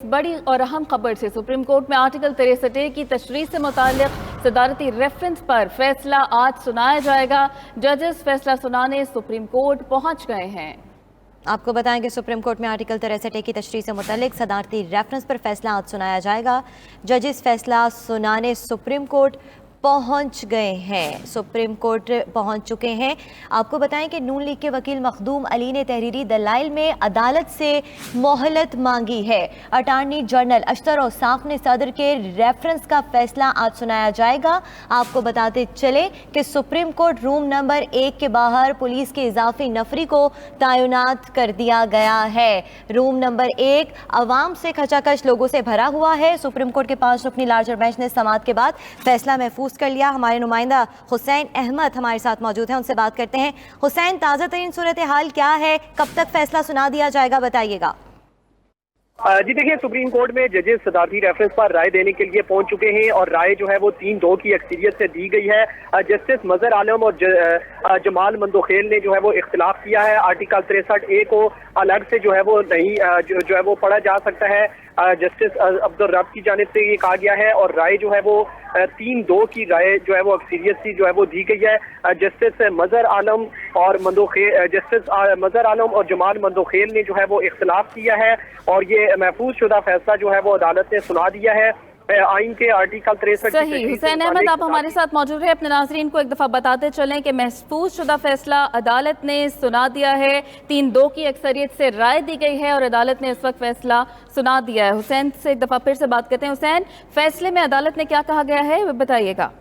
बड़ी और अहम खबर से सुप्रीम कोर्ट में आर्टिकल 63 की तशरीह से मुतालिक सदारती रेफरेंस पर फैसला आज सुनाया जाएगा। जजेस फैसला सुनाने सुप्रीम कोर्ट पहुंच गए हैं। आपको बताएं कि सुप्रीम कोर्ट में आर्टिकल 63 की तशरीह से मुतालिक सदारती रेफरेंस पर फैसला आज सुनाया जाएगा। जजेस फैसला सुनाने सुप्रीम कोर्ट पहुंच गए हैं। सुप्रीम कोर्ट पहुंच चुके हैं। आपको बताएं कि नून लीग के वकील मखदूम अली ने तहरीरी दलाइल में अदालत से मोहलत मांगी है। अटार्नी जनरल अशतर औसाफ ने सदर के रेफरेंस का फैसला आज सुनाया जाएगा। आपको बताते चले कि सुप्रीम कोर्ट रूम नंबर 1 के बाहर पुलिस के इजाफी नफरी को तैनात कर दिया गया है। रूम नंबर 1 अवाम से खचाखच लोगों से भरा हुआ है। सुप्रीम कोर्ट के 5 रुकनी लार्जर बेंच ने समाअत के बाद फैसला महफूज कर लिया। हमारे नुमाइंदा हुसैन अहमद हमारे साथ मौजूद हैं, उनसे बात करते हैं। हुसैन, ताज़ा तरीन सूरत हाल क्या है, कब तक फैसला सुना दिया जाएगा, बताइएगा। जी देखिए, सुप्रीम कोर्ट में जजेस सदारती रेफरेंस पर राय देने के लिए पहुंच चुके हैं और राय जो है वो 3-2 की अक्सरियत से दी गई है। जस्टिस मजहर आलम और जमाल मंदोखेल ने जो है वो इख्तिलाफ किया है। आर्टिकल 63A को अलग से जो है वो नहीं जो है वो पढ़ा जा सकता है। जस्टिस अब्दुल रब की जानिब से ये कहा गया है और राय जो है वो 3-2 की राय जो है वो अक्सरियत से जो है वो दी गई है। जस्टिस मजहर आलम और जमाल मंदोखेल ने जो है वो इख्तिलाफ किया है और ये महफूज शुदा फैसला जो है वो अदालत ने सुना दिया है। आइन के आर्टिकल 63 सही। हुसैन अहमद, आप हमारे साथ मौजूद हैं। अपने नाज़रीन को एक दफ़ा बताते चलें कि महफूज शुदा फैसला अदालत ने सुना दिया है। 3-2 की अक्सरियत से राय दी गई है और अदालत ने इस वक्त फैसला सुना दिया है। हुसैन से एक दफ़ा फिर से बात करते हैं। हुसैन, फैसले में अदालत ने क्या कहा गया है, बताइएगा।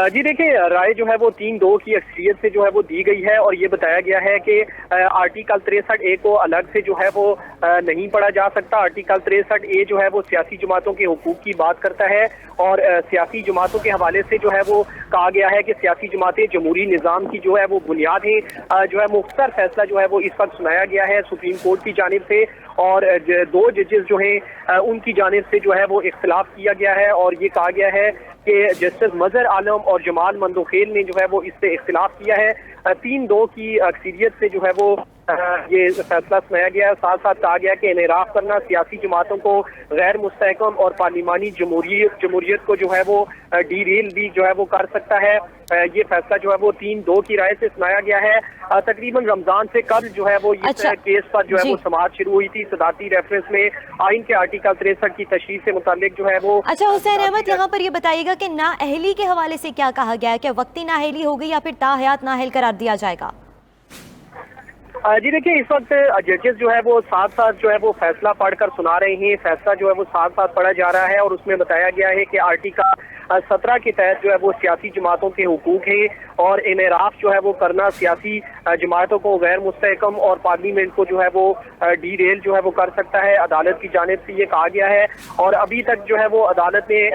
जी देखिए, राय जो है वो 3-2 की अक्सरियत से जो है वो दी गई है और ये बताया गया है कि आर्टिकल 63A को अलग से जो है वो नहीं पढ़ा जा सकता। आर्टिकल 63A जो है वो सियासी जमातों के हुकूक की बात करता है और सियासी जमातों के हवाले से जो है वो कहा गया है कि सियासी जमातें जमहूरी निज़ाम की जो है वो बुनियाद है। जो है मुख्तर फैसला जो है वो इस वक्त सुनाया गया है सुप्रीम कोर्ट की जानिब से और 2 जजेस जो हैं उनकी जानिब से जो है वो इख्तिलाफ किया गया है और ये कहा गया है कि जस्टिस मजहर आलम और जमाल मंदोखेल ने जो है वो इससे इख्तिलाफ किया है। 3-2 की अक्सरियत से जो है वो ये फैसला सुनाया गया है। साथ साथ कहा गया कि इनराफ करना सियासी जमातों को गैर मुस्तहकम और पार्लिमानी जमहूरियत को जो है वो डीरेल भी जो है वो कर सकता है। ये फैसला जो है वो 3-2 की राय से सुनाया गया है। तकरीबन रमजान से कल जो है वो इस केस पर जो है वो समाअत शुरू हुई थी। सदारती रेफरेंस में आइन के आर्टिकल 63 की तशरीह से मुतालिक जो है वो। अच्छा हुसैन अहमद, यहाँ पर ये बताइएगा कि नाअहली के हवाले से क्या कहा गया है, क्या वक्ती नाअहली होगी या फिर ताहयात नाअहल करार दिया जाएगा? जी देखिए, इस वक्त जजेस जो है वो साथ साथ जो है वो फैसला पढ़कर सुना रहे हैं। फैसला जो है वो साथ साथ पढ़ा जा रहा है और उसमें बताया गया है कि आर्टिकल 17 के तहत जो है वो सियासी जमातों के हुकूक हैं और इनराफ जो है वो करना सियासी जमातों को गैर मुस्तहकम और पार्लियामेंट को जो है वो डीरेल जो है वो कर सकता है। अदालत की जानिब से ये कहा गया है और अभी तक जो है वो अदालत ने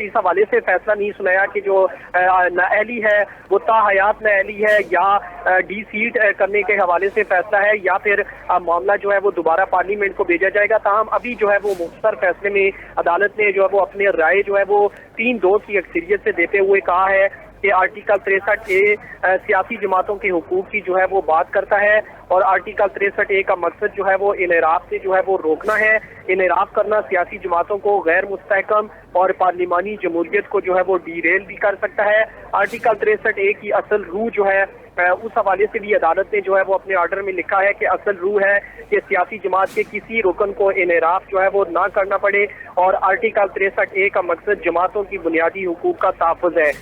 इस हवाले से फैसला नहीं सुनाया कि जो नाअहली है वो ताहयात नाअहली है या डी सीट करने के हवाले से फैसला है या फिर मामला जो है वो दोबारा पार्लियामेंट को भेजा जाएगा। ताहम अभी जो है वो मुख्तर फैसले में अदालत ने जो है वो अपने राय जो है वो 3-2 की अक्सरियत से देते हुए कहा है कि आर्टिकल 63A सियासी जमातों के हुकूक की जो है वो बात करता है और आर्टिकल 63A का मकसद जो है वो इनराफ से जो है वो रोकना है। इनराफ करना सियासी जमातों को गैर मुस्तहकम और पार्लिमानी जमहूरियत को जो है वो डीरेल भी कर सकता है। आर्टिकल 63A की असल रूह जो है उस हवाले से भी अदालत ने जो है वो अपने ऑर्डर में लिखा है कि असल रूह है कि सियासी जमात के किसी रुकन को इनराफ जो है वो ना करना पड़े और आर्टिकल 63A का मकसद जमातों की बुनियादी हुकूक का तहफ़्फ़ुज़ है।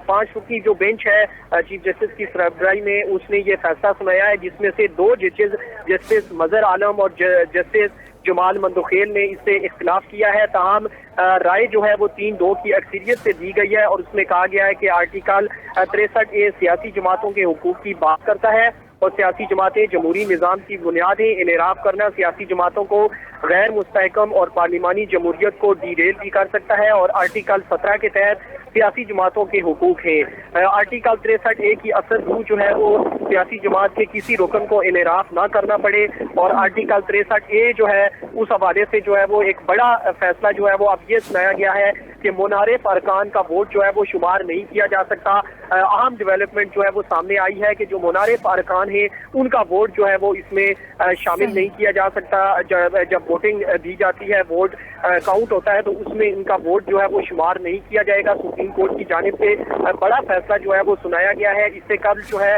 5 रुकनी जो बेंच है चीफ जस्टिस की सरबराही में उसने ये फैसला सुनाया है जिसमें से 2 जजेस जस्टिस मजहर आलम और जस्टिस जमाल मंदोखेल ने इससे इख्तिलाफ किया है। ताहम राय जो है वो 3-2 की अक्सरियत से दी गई है और उसमें कहा गया है कि आर्टिकल 63A सियासी जमातों के हुकूक की बात करता है और सियासी जमातें जमहूरी निज़ाम की बुनियाद है। इनराफ करना सियासी जमातों को गैर मुस्तहकम और पार्लिमानी जमहूरियत को डीरेल भी कर सकता है और आर्टिकल 17 के तहत सियासी जमातों के हुकूक हैं। आर्टिकल 63A की असल रूह जो है वो सियासी जमात के किसी रुकन को इनराफ ना करना पड़े और आर्टिकल 63A जो है उस हवाले से जो है वो एक बड़ा फैसला जो है वो अब ये सुनाया गया है कि मुनहरिफ अरकान का वोट जो है वो शुमार नहीं किया जा सकता। अहम डेवलपमेंट जो है वो सामने आई है कि जो मुनहरिफ अरकान है उनका वोट जो है वो इसमें शामिल नहीं किया जा सकता। जब वोटिंग दी जाती है, वोट काउंट होता है, तो उसमें इनका वोट जो है वो शुमार नहीं किया जाएगा। सुप्रीम कोर्ट की जानिब से बड़ा फैसला जो है वो सुनाया गया है। इससे कबल जो है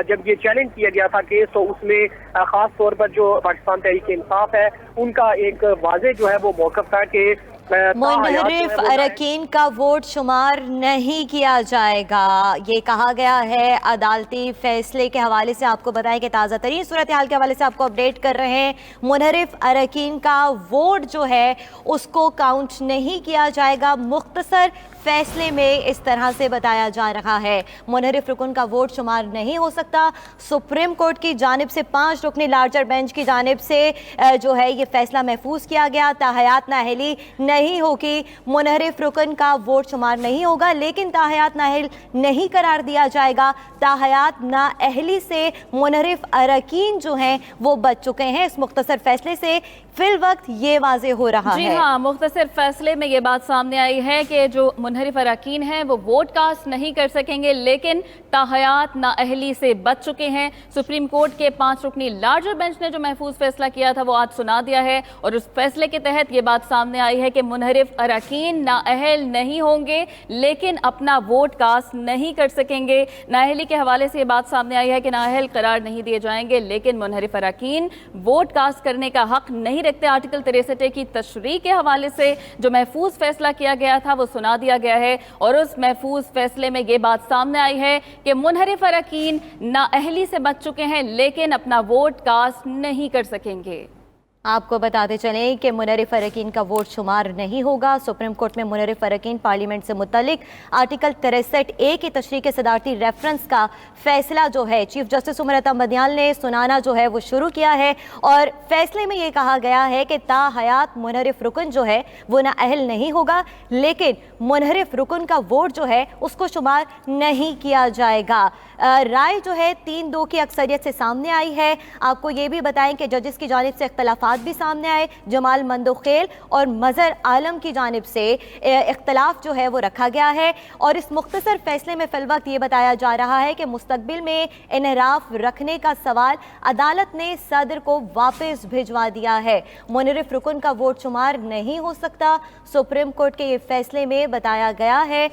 जब ये चैलेंज किया गया था केस, तो उसमें खास तौर पर जो पाकिस्तान तहरीक इंसाफ है उनका एक वाज़ेह जो है वो मौक़िफ़ था कि मुनहरिफ अरकान का वोट शुमार नहीं किया जाएगा। ये कहा गया है अदालती फैसले के हवाले से। आपको बताएं कि ताज़ा तरीन सूरत हाल के हवाले से आपको अपडेट कर रहे हैं। मुनहरिफ अरकान का वोट जो है उसको काउंट नहीं किया जाएगा। मुख्तसर फैसले में इस तरह से बताया जा रहा है, मुनहरिफ रुकन का वोट शुमार नहीं हो सकता। सुप्रीम कोर्ट की जानिब से 5 रुकनी लार्जर बेंच की जानिब से जो है ये फैसला महफूज किया गया। ताहयात नाअहली नहीं होगी, मुनहरिफ रुकन का वोट शुमार नहीं होगा, लेकिन ताहयात नाअहल नहीं करार दिया जाएगा। ताहयात नाअहली से मुनहरिफ अरकान जो हैं वो बच चुके हैं। इस मुख्तसर फैसले से फिल वक्त ये वाज़ेह हो रहा है। जी हाँ, मुख्तसर फैसले में ये बात सामने आई है कि जो मुनहरिफ अरकान हैं वो वोट कास्ट नहीं कर सकेंगे, लेकिन ताहयात नाअहली से बच चुके हैं। सुप्रीम कोर्ट के 5 रुकनी लार्जर बेंच ने जो महफूज फैसला किया था वो आज सुना दिया है, और उस फैसले के तहत ये बात सामने आई है कि मुनहरिफ अरकान नाअहल नहीं होंगे, लेकिन अपना वोट कास्ट नहीं कर सकेंगे। नाअहली के हवाले से ये बात सामने आई है कि नाअहल करार नहीं दिए जाएंगे, लेकिन मुनहरिफ अरकान वोट कास्ट करने का हक नहीं रखते। आर्टिकल 63 की तशरीह के हवाले से जो महफूज फैसला किया गया था वो सुना दिया गया है, और उस महफूज फैसले में ये बात सामने आई है कि मुनहरिफ अरकान नाअहली से बच चुके हैं, लेकिन अपना वोट कास्ट नहीं कर सकेंगे। आपको बताते चलें कि मुनहरिफ अरकान का वोट शुमार नहीं होगा। सुप्रीम कोर्ट में मुनहरिफ अरकान पार्लियामेंट से मुतल्लिक आर्टिकल 63A की तशरीह के सदारती रेफरेंस का फैसला जो है चीफ जस्टिस उमर अता बंदियाल ने सुनाना जो है वो शुरू किया है, और फैसले में ये कहा गया है कि ताहयात मुनहरिफ रुकन जो है वो नाअहल नहीं होगा, लेकिन मुनहरिफ रुकन का वोट जो है उसको शुमार नहीं किया जाएगा। राय जो है 3-2 की अक्सरियत से सामने आई है। आपको ये भी बताएं कि जजेस की जानिब से इख्तलाफात भी सामने आए। जमाल मंदोखेल और मज़हर आलम की जानिब से इख्तलाफ जो है वो रखा गया है, और इस मुख्तसर फैसले में फिलवक्त ये बताया जा रहा है कि मुस्तकबिल में इनहराफ रखने का सवाल अदालत ने सदर को वापस भिजवा दिया है। मुनहरिफ रुकन का वोट शुमार नहीं हो सकता, सुप्रीम कोर्ट के ये फैसले में बताया गया है,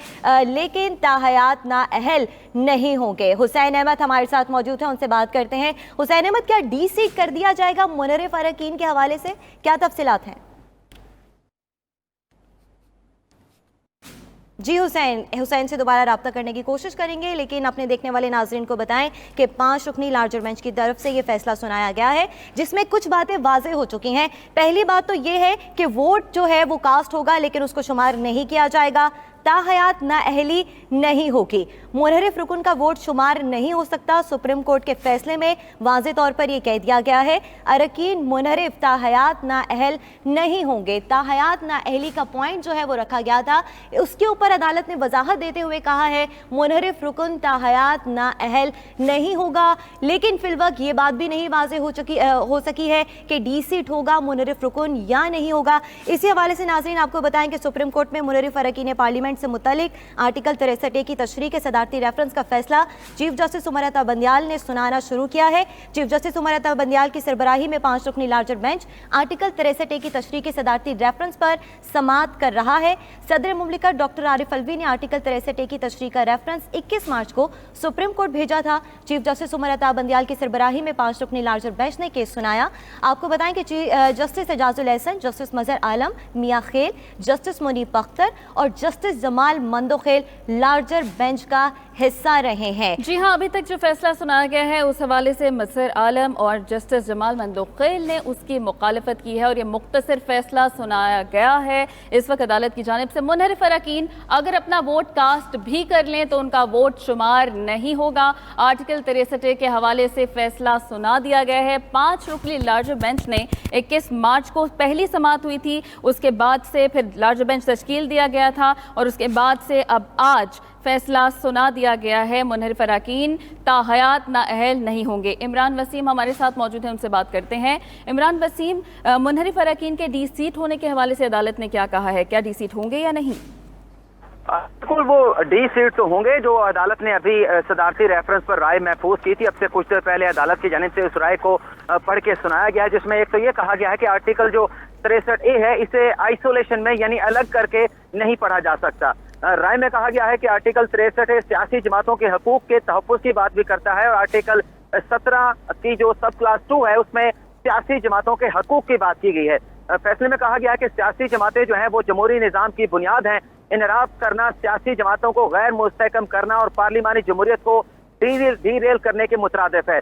लेकिन ताहयात नाअहल नहीं होंगे। हुसैन अहमद हमारे साथ मौजूद हैं, उनसे बात करते हैं। हुसैन अहमद, क्या डी-सीट कर दिया जाएगा मुनहरिफ अरकान के हवाले से, क्या तफसीलात हैं? जी हुसैन से दोबारा रब्ता करने की कोशिश करेंगे, लेकिन अपने देखने वाले नाजरीन को बताएं कि 5 रुकनी लार्जर बेंच की तरफ से ये फैसला सुनाया गया है, जिसमें कुछ बातें वाज़ेह हो चुकी हैं। पहली बात तो ये है कि वोट जो है वो कास्ट होगा, लेकिन उसको शुमार नहीं किया जाएगा। ताहयात नाअहली नहीं होगी, मुनहरिफ रुकन का वोट शुमार नहीं हो सकता। सुप्रीम कोर्ट के फैसले में वाज़ेह तौर पर यह कह दिया गया है अरकान मुनहरिफ ताहयात नाअहल नहीं होंगे। ताहयात नाअहली का पॉइंट जो है वो रखा गया था, उसके ऊपर अदालत ने वजाहत देते हुए कहा है मुनहरिफ रुकन ताहयात नाअहल नहीं होगा, लेकिन फिलवक्त ये बात भी नहीं वाज़ेह हो सकी है कि डी-सीट होगा मुनहरिफ रुकन या नहीं होगा। इसी हवाले से नाज़रीन आपको बताएं कि सुप्रीम कोर्ट में मुनहरिफ अरकान पार्लियामेंट से मुतल्लिक आर्टिकल 63A की तशरीह के सदारती रेफरेंस का फैसला चीफ जस्टिस उमर अता बंदियाल ने सुनाना शुरू किया है। चीफ जस्टिस उमर अता बंदियाल की सरबराही में 5 रुकनी लार्जर बेंच आर्टिकल 63A की तशरीह के सदारती रेफरेंस पर समाअत कर रहा है। सदर मुमलिकत डॉक्टर आरिफ अलवी ने आर्टिकल 63A की तशरीह का रेफरेंस 21 मार्च को सुप्रीम कोर्ट भेजा था। चीफ जस्टिस उमर अता बंदियाल की सरबराही में 5 रुकनी लार्जर बेंच ने केस सुनाया। आपको बताएं कि जस्टिस एजाजुल एहसन, जस्टिस मज़हर आलम, मियां खेल, जस्टिस मुनीब अख्तर और justice Jamal Mandokhel larger bench का हिस्सा रहे हैं। जी हाँ, अभी तक जो फैसला सुनाया गया है उस हवाले से मज़हर आलम और जस्टिस जमाल मंदोखेल ने उसकी मुखालफत की है, और ये मुख्तसर फैसला सुनाया गया है इस वक्त अदालत की जानिब से। मुनहरिफ अरकान अगर अपना वोट कास्ट भी कर लें तो उनका वोट शुमार नहीं होगा। आर्टिकल 63 के हवाले से फैसला सुना दिया गया है। 5 रुकनी लार्जर बेंच ने 21 मार्च को पहली समाअत हुई थी, उसके बाद से फिर लार्जर बेंच तश्कील दिया गया था, और उसके बाद से अब आज फैसला सुना दिया गया है मुनहरिफ अरकान ताहयात नाअहल नहीं होंगे। इमरान वसीम हमारे साथ मौजूद हैं, उनसे बात करते हैं। इमरान वसीम, मुनहरिफ अरकान के डी-सीट होने के हवाले से अदालत ने क्या कहा है, क्या डी-सीट होंगे या नहीं? बिल्कुल वो डी सीट तो होंगे जो अदालत ने अभी सदारती रेफरेंस पर राय महफूज की थी। अब से कुछ देर पहले अदालत की जानिब से उस राय को पढ़ के सुनाया गया है, जिसमें एक तो ये कहा गया है कि आर्टिकल जो 63A है इसे आइसोलेशन में यानी अलग करके नहीं पढ़ा जा सकता। राय में कहा गया है कि आर्टिकल 63 सियासी जमातों के हकूक के तहफ़्फ़ुज़ की बात भी करता है और आर्टिकल 17 की जो सब क्लास 2 है उसमें सियासी जमातों के हकूक की बात की गई है। फैसले में कहा गया है कि सियासी जमातें जो हैं वो जमहूरी निज़ाम की बुनियाद हैं। इनराफ करना, सियासी जमातों को गैर मुस्तहकम करना और पार्लिमानी जमहूरियत को डीरेल करने के मुतरादिफ है।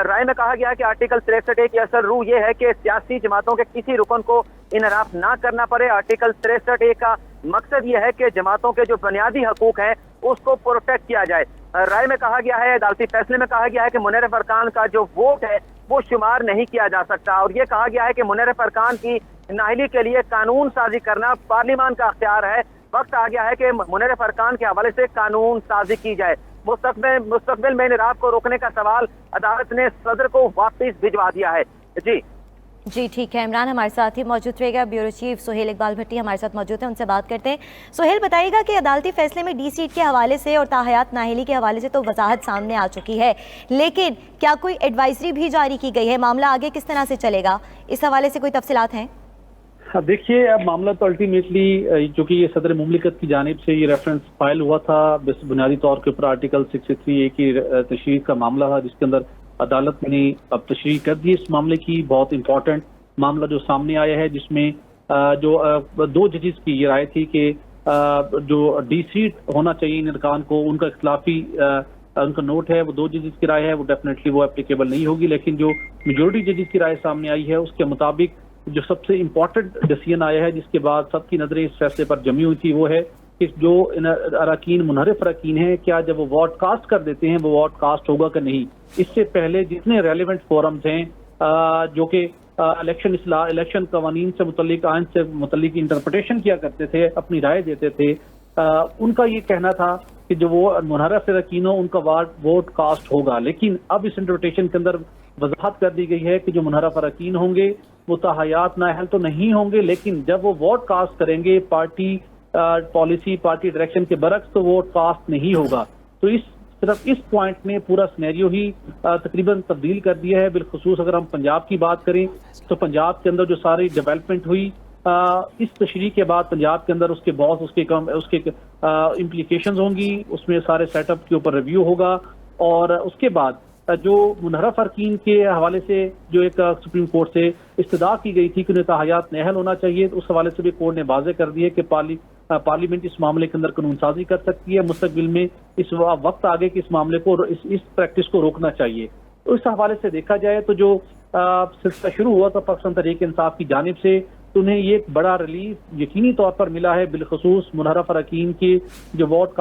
राय में कहा गया है कि आर्टिकल 63A की असल रूह ये है कि सियासी जमातों के किसी रुकन को इनराफ ना करना पड़े। आर्टिकल 63A का मकसद ये है कि जमातों के जो बुनियादी हकूक हैं उसको प्रोटेक्ट किया जाए। राय में कहा गया है, अदालती फैसले में कहा गया है कि मुनर्रिफ अरकान का जो वोट है वो शुमार नहीं किया जा सकता और ये कहा गया है कि मुनर्रिफ अरकान की नाअहली के लिए कानून साजी करना पार्लिमान का अख्तियार है। वक्त आ गया है कि मुनर्रिफ अरकान के हवाले से कानून साजी की जाए। मुस्तकबिल में इनराफ को रोकने का सवाल अदालत ने सदर को वापस भिजवा दिया है। जी ठीक है। इमरान हमारे साथ ही मौजूद रहेगा। ब्यूरो चीफ सुहेल इकबाल भट्टी हमारे साथ मौजूद हैं, उनसे बात करते हैं। सुहेल, बताइएगा कि अदालती फैसले में डी सीट के हवाले से और ताहयात नाअहली के हवाले से तो वजाहत सामने आ चुकी है, लेकिन क्या कोई एडवाइजरी भी जारी की गई है? मामला आगे किस तरह से चलेगा, इस हवाले से कोई तफसीलात हैं? देखिए, अब मामला तो अल्टीमेटली जो कि ये सदर मुमलिकत की जानिब से ये रेफरेंस फाइल हुआ था, बुनियादी तौर के ऊपर आर्टिकल 63A की तशरीह का मामला था, जिसके अंदर अदालत ने अब तशरीह कर दी इस मामले की। बहुत इंपॉर्टेंट मामला जो सामने आया है, जिसमें जो 2 जजेस की ये राय थी कि जो डी सीट होना चाहिए इन अरकान को, उनका इख्तलाफी उनका नोट है, वो 2 जजेस की राय है, वो डेफिनेटली वो एप्लीकेबल नहीं होगी। लेकिन जो मेजोरिटी जजेस की राय सामने आई है उसके मुताबिक जो सबसे इम्पोर्टेंट डिसीजन आया है, जिसके बाद सबकी नजरें इस फैसले पर जमी हुई थी, वो है कि जो अरकान मुनहरिफ अरकान हैं, क्या जब वो वोट कास्ट कर देते हैं वो वोट कास्ट होगा कि नहीं। इससे पहले जितने रेलिवेंट फोरम्स हैं जो कि इलेक्शन कवानीन से मुतल्लिक, आइन से मुतल्लिक इंटरप्रिटेशन किया करते थे, अपनी राय देते थे, उनका ये कहना था कि जो वो मुनहरिफ अरकान हो उनका वोट कास्ट होगा। लेकिन अब इस इंटरप्रिटेशन के अंदर वजाहत कर दी गई है कि जो मुनहरिफ अरकान होंगे वो ताहयात नाअहल तो नहीं होंगे, लेकिन जब वो वोट कास्ट करेंगे पार्टी पॉलिसी, पार्टी डायरेक्शन के बरक्स, तो वोट कास्ट नहीं होगा। तो सिर्फ इस पॉइंट ने पूरा सिनेरियो ही तकरीबन तब्दील कर दिया है। बिलखुसूस अगर हम पंजाब की बात करें तो पंजाब के अंदर जो सारी डेवलपमेंट हुई इस तशरीह के बाद पंजाब के अंदर उसके बॉस, उसके इम्प्लीकेशंस होंगी, उसमें सारे सेटअप के ऊपर रिव्यू होगा और उसके बाद जो मुनहरिफ अरकान के हवाले से जो एक सुप्रीम कोर्ट से इस्तदा की गई थी कि उन्हें ताहयात नाअहल होना चाहिए, उस हवाले से भी कोर्ट ने वाज़ेह कर दिया कि पार्लियामेंट इस मामले के अंदर कानून साजी कर सकती है। मुस्तकबिल में इस वक्त आगे कि इस मामले को, इस प्रैक्टिस को रोकना चाहिए। तो इस हवाले से देखा जाए तो जो सिलसिला शुरू हुआ था पाकिस्तान तहरीक इंसाफ की जानिब से, तो उन्हें ये एक बड़ा रिलीफ यकीनी तौर पर मिला है। बिलखुसूस मुनहरिफ अरकान के जो वोट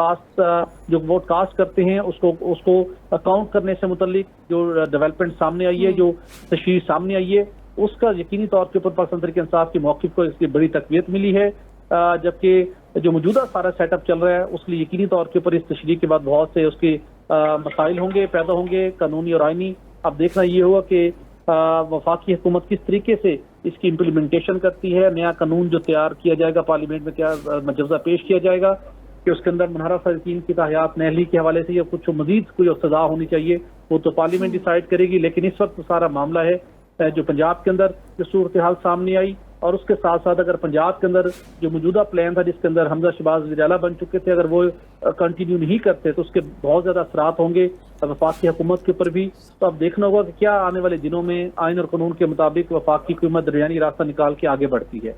कास्ट करते हैं उसको अकाउंट करने से मुतल्लिक जो डेवलपमेंट सामने आई है, जो तशरीह सामने आई है, उसका यकीनी तौर के ऊपर पाकिस्तान तहरीक इंसाफ के मौक़िफ़ को इसकी बड़ी तक़वियत मिली है। जबकि जो मौजूदा सारा सेटअप चल रहा है उसके लिए यकीनी तौर के ऊपर इस तशरीह के बाद बहुत से उसके मसाइल होंगे, पैदा होंगे, कानूनी और आइनी। अब देखना ये होगा कि वफाकी हुकूमत किस तरीके से इसकी इम्प्लीमेंटेशन करती है। नया कानून जो तैयार किया जाएगा पार्लियामेंट में क्या मजवज़ा पेश किया जाएगा कि उसके अंदर मुनहरिफ अरकान की ताहयात नाअहली के हवाले से या कुछ मजीद कोई सजा होनी चाहिए, वो तो पार्लियामेंट डिसाइड करेगी। लेकिन इस वक्त सारा मामला है जो पंजाब के अंदर जो सूरत हाल सामने आई, और उसके साथ साथ अगर पंजाब के अंदर जो मौजूदा प्लान था जिसके अंदर हमजा शहबाज वज़ीर-ए-आला बन चुके थे, अगर वो कंटिन्यू नहीं करते तो उसके बहुत ज़्यादा असरात होंगे वफाकी हुकूमत के ऊपर भी। तो अब देखना होगा कि क्या आने वाले दिनों में आइन और कानून के मुताबिक वफाकी हुकूमत दरमियानी रास्ता निकाल के आगे बढ़ती है।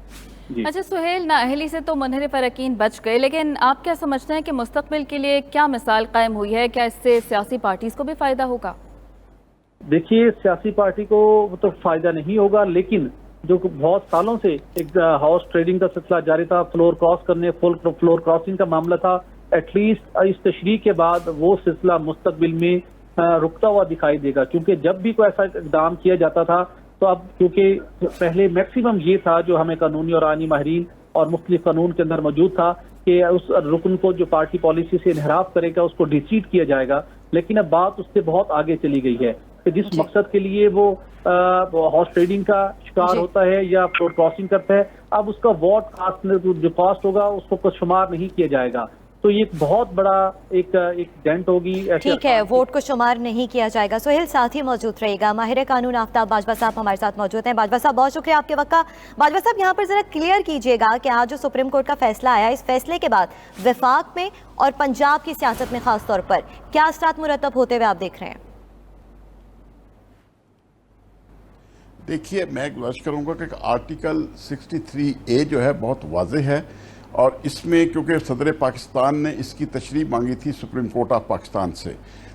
अच्छा सुहेल, नाअहली से तो मुनहरिफ अरकान बच गए, लेकिन आप क्या समझते हैं कि मुस्तकबिल के लिए क्या मिसाल कायम हुई है? क्या इससे सियासी पार्टीज को भी फायदा होगा? देखिए, सियासी पार्टी को तो फायदा नहीं होगा, लेकिन जो बहुत सालों से एक हाउस ट्रेडिंग का सिलसिला जारी था, फ्लोर क्रॉसिंग का मामला था, एटलीस्ट इस तशरीह के बाद वो सिलसिला मुस्तकबिल में रुकता हुआ दिखाई देगा। क्योंकि जब भी कोई ऐसा इकदाम किया जाता था तो अब क्योंकि पहले मैक्सिमम ये था जो हमें कानूनी और आइनी माहिरीन और मुख्तलिफ कानून के अंदर मौजूद था कि उस रुकन को जो पार्टी पॉलिसी से इनहराफ करेगा उसको डिसीट किया जाएगा। लेकिन अब बात उससे बहुत आगे चली गई है कि जिस मकसद के लिए वो हॉर्स ट्रेडिंग का शिकार होता है या फ्लोर क्रॉसिंग करता है, अब उसका वोट कास्ट जो कास्ट होगा उसको कुछ शुमार नहीं किया जाएगा। तो ये एक बहुत बड़ा एक डेंट होगी। ठीक है, वोट को शुमार नहीं किया जाएगा। सोहेल साथ ही मौजूद रहेगा, माहिर कानून आफ्ताब बाजवा साहब हमारे साथ मौजूद हैं। बाजवा साहब बहुत शुक्रिया आपके वक्त का। बाजवा साहब यहाँ पर जरा क्लियर कीजिएगा कि आज जो सुप्रीम कोर्ट का फैसला आया, इस फैसले के बाद वफाक में और पंजाब की सियासत में खास तौर पर क्या असरात मुरतब होते हुए आप देख रहे हैं? देखिए, मैं गुजारिश करूंगा कि आर्टिकल 63A जो है बहुत वाज़ेह है, और इसमें क्योंकि सदर पाकिस्तान ने इसकी तशरीह मांगी थी सुप्रीम कोर्ट ऑफ पाकिस्तान से,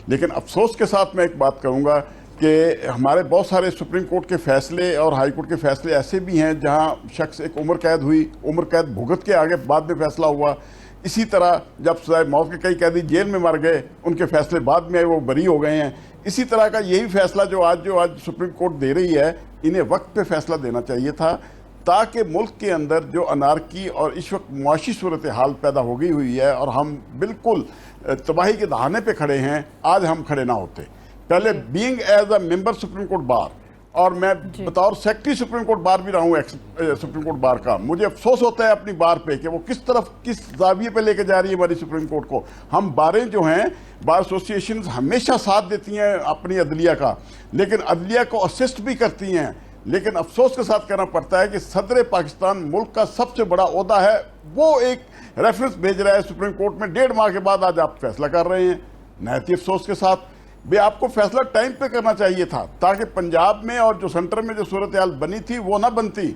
लेकिन अफसोस के साथ मैं एक बात कहूँगा कि हमारे बहुत सारे सुप्रीम कोर्ट के फैसले और हाई कोर्ट के फैसले ऐसे भी हैं जहाँ शख्स एक उम्र कैद हुई, उम्र कैद भुगत के आगे बाद में फैसला हुआ। इसी तरह जब सजाए मौत के कई कैदी जेल में मर गए, उनके फैसले बाद में आए, वो बरी हो गए हैं। इसी तरह का यही फैसला जो आज सुप्रीम कोर्ट दे रही है, इन्हें वक्त पे फैसला देना चाहिए था, ताकि मुल्क के अंदर जो अनारकी और इस वक्त मुआशी सूरत हाल पैदा हो गई हुई है और हम बिल्कुल तबाही के दहाने पे खड़े हैं, आज हम खड़े ना होते। पहले being as a member supreme court bar, और मैं बतौर सेक्रेटरी सुप्रीम कोर्ट बार भी रहा हूँ सुप्रीम कोर्ट बार का, मुझे अफसोस होता है अपनी बार पे कि वो किस तरफ किस जाविये पे लेके जा रही है हमारी सुप्रीम कोर्ट को। हम बारें जो हैं, बार एसोसिएशन हमेशा साथ देती हैं अपनी अदलिया का, लेकिन अदलिया को असिस्ट भी करती हैं, लेकिन अफसोस के साथ कहना पड़ता है कि सदर पाकिस्तान मुल्क का सबसे बड़ा ओहदा है, वो एक रेफरेंस भेज रहा है सुप्रीम कोर्ट में 1.5 माह के बाद आज आप फैसला कर रहे हैं। नहायत ही अफसोस के साथ भी आपको फैसला टाइम पे करना चाहिए था, ताकि पंजाब में और जो सेंटर में जो सूरत हाल बनी थी वो ना बनती।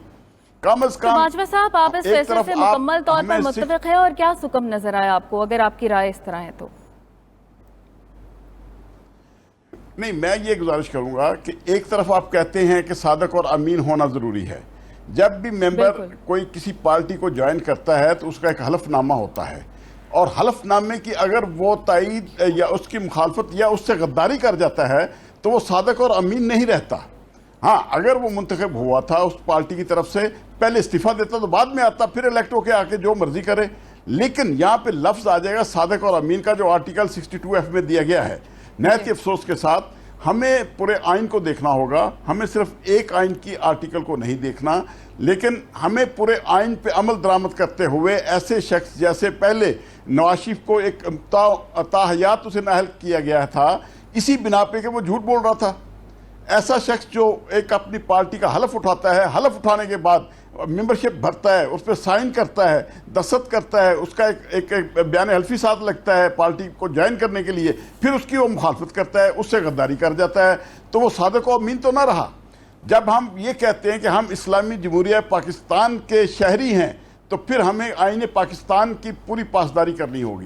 कम अज कम बाजवा साहब, आप इस फैसले से मुकम्मल तौर पर मुत्तफिक है और क्या सुकम नजर आया आपको, अगर आपकी राय इस तरह है तो? नहीं, मैं ये गुजारिश करूंगा कि एक तरफ आप कहते हैं कि सादक और अमीन होना जरूरी है। जब भी मेंबर कोई किसी पार्टी को ज्वाइन करता है तो उसका एक हलफनामा होता है, और हलफनामे की अगर वो तायीद या उसकी मुखालफत या उससे गद्दारी कर जाता है तो वो सादक और अमीन नहीं रहता। हाँ, अगर वो मुंतखब हुआ था उस पार्टी की तरफ से, पहले इस्तीफा देता तो बाद में आता, फिर इलेक्ट होके आके जो मर्जी करे। लेकिन यहाँ पे लफ्ज आ जाएगा सादक और अमीन का, जो आर्टिकल 62F में दिया गया है। नहायत अफसोस के साथ हमें पूरे आइन को देखना होगा, हमें सिर्फ एक आइन की आर्टिकल को नहीं देखना, लेकिन हमें पूरे आइन पे अमल दरामद करते हुए ऐसे शख्स जैसे पहले नवाज शरीफ को एक ताहयात उसे नाहल किया गया था इसी बिना पे कि वो झूठ बोल रहा था, ऐसा शख्स जो एक अपनी पार्टी का हलफ उठाता है, हलफ उठाने के बाद मेंबरशिप भरता है, उस पर साइन करता है, दस्तखत करता है, उसका एक बयान हल्फी साथ लगता है पार्टी को ज्वाइन करने के लिए, फिर उसकी वो मुखालफत करता है, उससे गद्दारी कर जाता है, तो वो सादक और अमीन तो ना रहा। जब हम ये कहते हैं कि हम इस्लामी जमहूरिया पाकिस्तान के शहरी हैं, तो फिर हमें आईने पाकिस्तान की पूरी पासदारी करनी होगी।